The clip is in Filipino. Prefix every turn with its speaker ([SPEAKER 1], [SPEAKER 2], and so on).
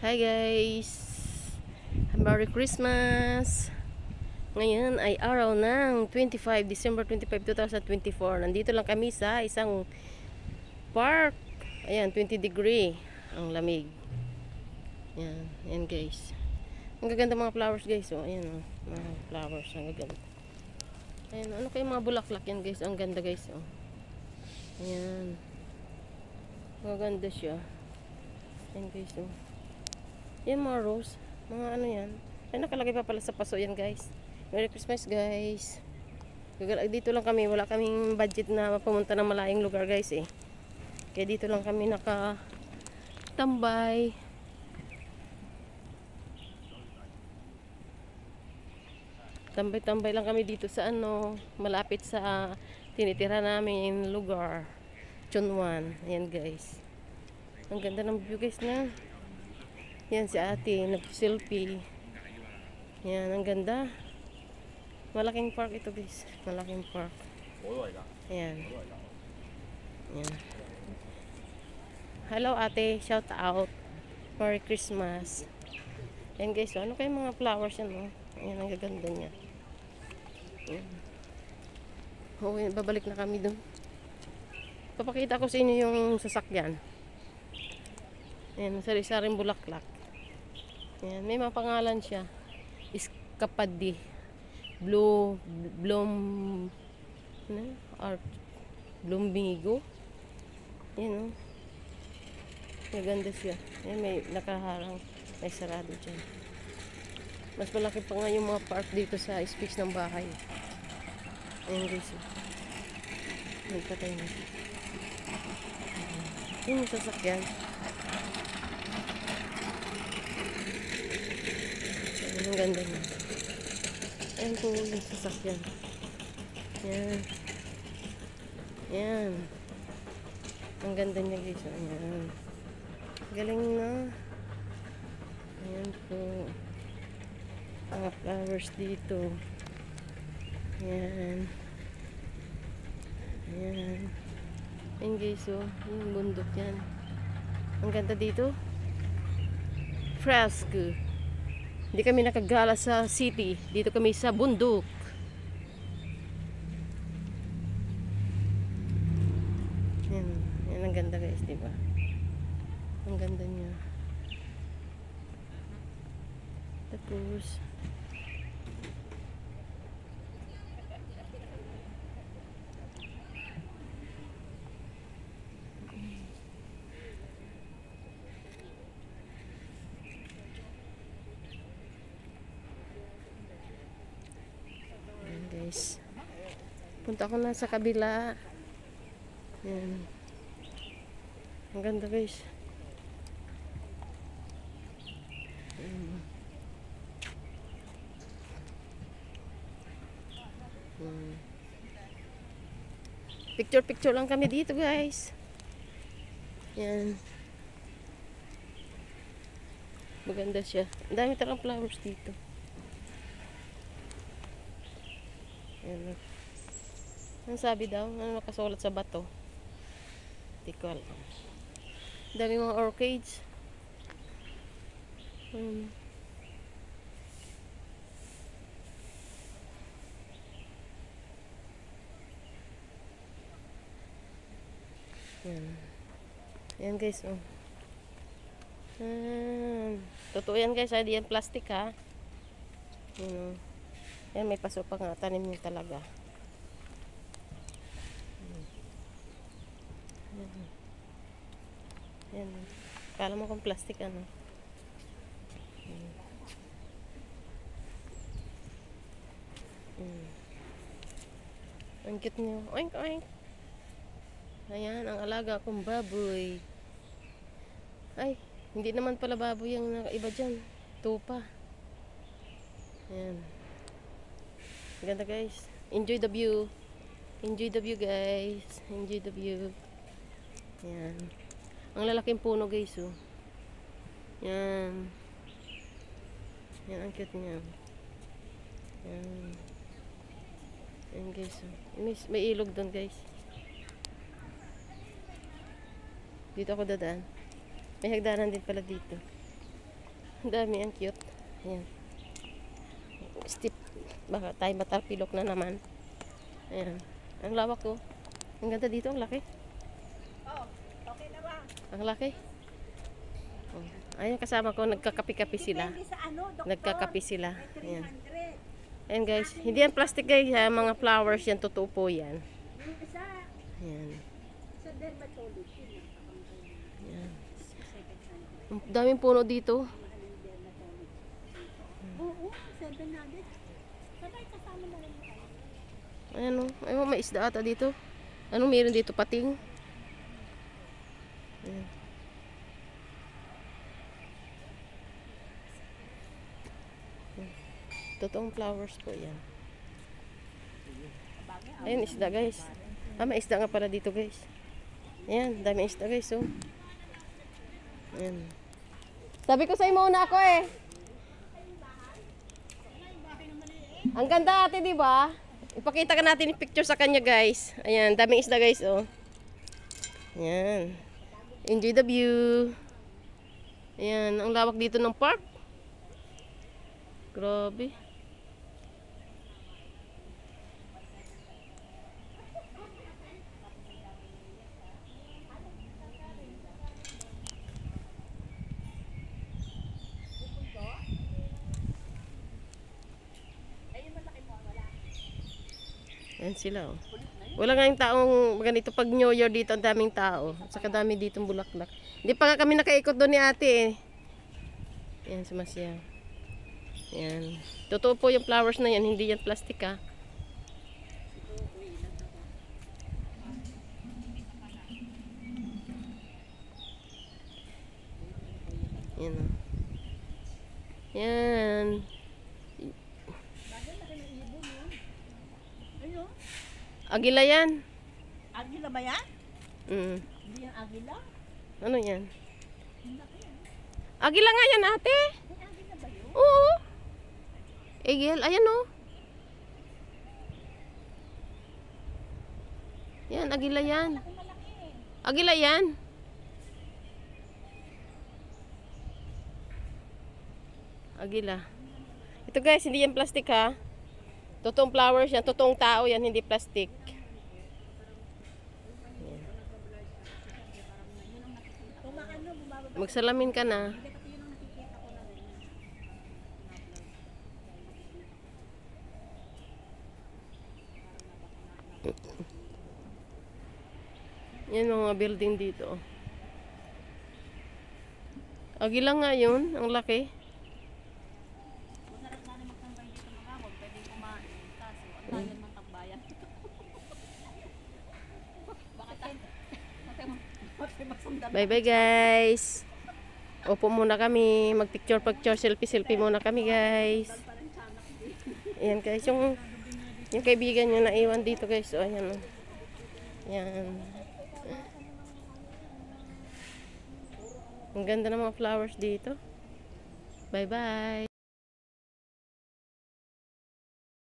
[SPEAKER 1] Hi guys! Merry Christmas! Ngayon ay araw ng 25 December 25, 2024. Nandito lang kami sa isang park. Ayan, 20 degree ang lamig. Ayan, ayan guys. Ang gaganda mga flowers guys. Oh, ayan oh, mga flowers. Ang gaganda. Ayan, ano kayo mga bulaklak yan guys. Ang ganda guys. Oh. Ayan. Maganda siya. Ayan guys. Oh. Yan mga rose. Mga ano yan. Ay nakalagay pa pala sa paso yan guys. Merry Christmas guys. Dito lang kami. Wala kaming budget na pumunta ng malayong lugar guys eh. Kaya dito lang kami nakatambay. Tambay-tambay lang kami dito sa ano. Malapit sa tinitira namin lugar. Chunwan. Ayan guys. Ang ganda ng view guys na. Yan si ate. Nag-selfie. Yan. Ang ganda. Malaking park ito guys. Malaking park. Ayan. Ayan. Hello ate. Shout out. Merry Christmas. Ayan guys. Ano kayo mga flowers yan oh. Ayan ang gaganda niya. Ayan. Okay, babalik na kami dun. Papakita ko sa inyo yung sasakyan. Ayan. Sari-saring bulaklak. Ayan. May mga pangalan siya. Escapade. Bloom art Blumbigo. Yan oh. Maganda siya. Yan may nakaharang, may sarado dyan. Mas malaki pa nga yung mga park dito sa space ng bahay. Ayan guys. Nagpatay na. Yan yung sasakyan. Ayan, ang ganda niya. Ayan po yung sasakyan. Yan. Yan. Ang ganda niya guys. Ayan. Galing na. Ayan po. Mga flowers dito. Ayan. Ayan. Ayan guys. Oh. Yung bundok yan. Ang ganda dito. Fresco. Hindi kami nakagala sa city. Dito kami sa bundok. Yan. Yan ang ganda guys, diba? Ang ganda niya. Tapos yan guys. Punta ako na sa kabila. Yan. Ang ganda guys. Picture lang kami dito guys. Yan. Maganda siya. Ang dami talang flowers dito. Yan. Ang sabi daw, ano nakasulat sa bato? Hindi ko alam. Ang dami mga orchids. Yan. Yan guys, oh. Totoo yan guys, hindi yan plastic ha. Yan, oh. Yan, may paso pa nga, tanim nyo talaga. Yan. Yan. Kala mo kung plastic ano. Ang cute nyo. Oink oink. Ayan, ang alaga kong baboy. Ay, hindi naman pala baboy yung iba dyan. Tupa. Ayan. Ganda guys. Enjoy the view. Enjoy the view guys. Enjoy the view. Ayan. Ang lalaking puno guys oh. Ayan. Ayan, ang cute niya. Ayan. Ayan guys oh. May ilog doon guys. Dito ako dadaan. May hagdanan din pala dito. Ang dami, ang cute. Ayan. Steep. Baka tayo matarpilok na naman. Ayan. Ang lawak ko. Ang ganda dito, ang laki.
[SPEAKER 2] Oh, okay na ba?
[SPEAKER 1] Ang laki. Oh. Ayan, kasama ko, nagkakapi-kapi sila.
[SPEAKER 2] Depende sa ano, doktor.
[SPEAKER 1] Nagkakapi sila.
[SPEAKER 2] May
[SPEAKER 1] Ayan.
[SPEAKER 2] 300.
[SPEAKER 1] Ayan guys, hindi yan plastic guys, ha? Mga flowers yan, totoo po yan.
[SPEAKER 2] Yung isa,
[SPEAKER 1] Ayan.
[SPEAKER 2] sa dermatologist.
[SPEAKER 1] Ayan.
[SPEAKER 2] 700.
[SPEAKER 1] Ang daming puno dito.
[SPEAKER 2] Mahal yung dermatologist. Oo, 700. Sabay kasama na rin yung ano.
[SPEAKER 1] Ayan o, ayun, may isda ata dito. Anong meron dito? Pating? Ayan. Totoong flowers po yan. Ayan, isda guys. Ah, may isda nga pala dito guys. Ayan, dami isda guys. Oh. Ayan. Sabi ko sa'yo muna ako eh. Ang ganda ate, di ba? Ipakita ka natin yung picture sa kanya guys. Ayan, daming isda guys. Oh. Ayan. Enjoy the view. Ayan, ang lawak dito ng park. Grabe. Ayan sila oh. Wala nga yung taong ganito pag New Year dito, ang daming tao. At saka dami dito bulaklak. Hindi pa nga kami nakaikot doon ni ate eh. Ayan, sumasya. Ayan. Totoo po yung flowers na yan, hindi yan plastic ha. Ayan o. Ayan.
[SPEAKER 2] Ayun.
[SPEAKER 1] Agila yan.
[SPEAKER 2] Agila ba yan?
[SPEAKER 1] Mm.
[SPEAKER 2] Hindi yung agila?
[SPEAKER 1] Ano yan? Agila nga yan ate.
[SPEAKER 2] May agila ba yun?
[SPEAKER 1] Oo. Egel, ayan o. Yan, agila yan. Agila yan. Agila. Ito guys, hindi yan plastic ha. Totoong flowers yan, totoong tao yan, hindi plastic. Magsalamin ka na. Yan mga building dito. Agila nga yun, ang laki.
[SPEAKER 2] Masarap na magtambay dito mga ako. Pwede kumain. Kaso, ang tayo ng tambayan. Baka
[SPEAKER 1] Bye bye guys. Opo muna kami. Mag-picture, selfie muna kami guys. Ayan guys, yung kaibigan nyo na iwan dito guys. O ayan o. Ayan. Ang ganda ng mga flowers dito. Bye bye.